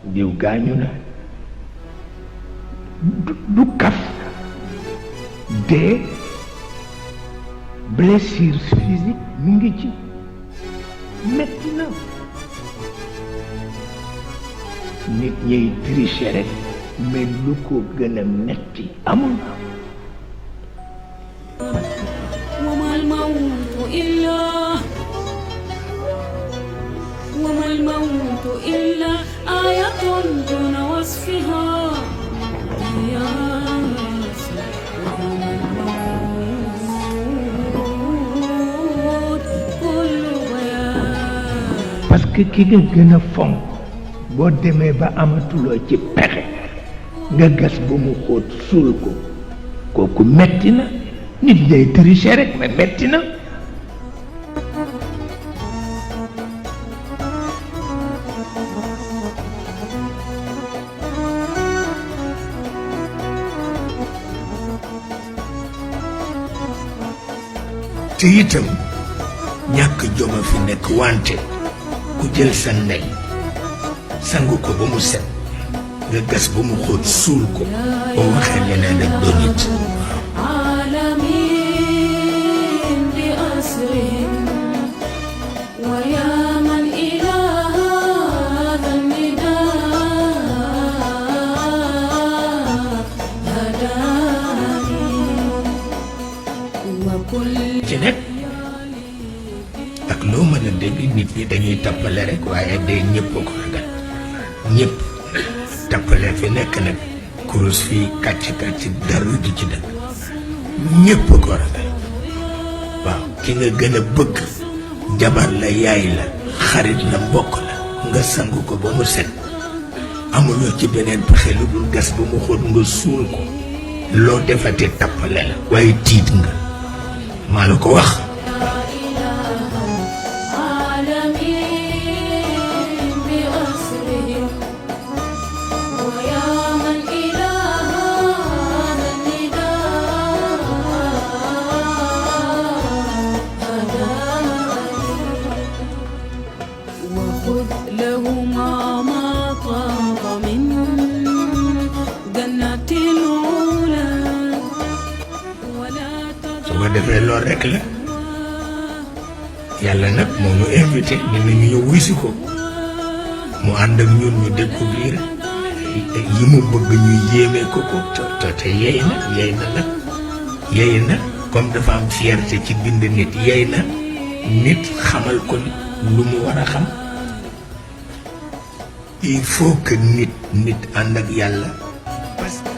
diw gaañu na du kaf dee blessure physique mu ngi ci metti na nit ñay tricher rek mais lu ko gën a metti amul وما الموت إلا آية دون وصفها يا وما الموت كل بيان parce que ki nga gën a fonk boo demee ba amatuloo ci pexe nga gas ba mu xóot suul ko kooku metti na nit ñay tricher rek mais metti na te itam ñàkk joma fi nekk wante ku jël sa ndey sangu ko ba mu set nga gas ba mu xóot suul ko boo waxee leneen rek doo nit عالمين بأسرهم ويا من إلى هذا النداء هداني وكل ci nekk ak loo mën a dégg nit ñi dañuy tappale rek waaye dee ñëpp ko ragal ñëpp tappale fi nekk nag kurus fii kàcc dara du ci dëgg ñëpp ko ragal waaw ki nga gën a bëgg jabar la yaay la xarit la mbokk la nga sangu ko ba mu set amuloo ci beneen pexe lu dul gas ba mu xóot nga suul ko loo defate tappale la waaye tiit nga maa la ko wax عالمين بأسرهم ويا من إلى هذا النداء هداني وخذ لهما ما طاب من جنة العلا ولا su ko defee lool rek la yàlla nag moo ñu invité ni ñu ñëw wuy si ko mu ànd ak ñun ñu découvrir yi mu bëgg ñu yéeme ko te yey na nag yey na comme dafa am fierté ci bind nit yey na nit xamal ko lu mu war a xam il faut que nit ànd ak yàlla parce que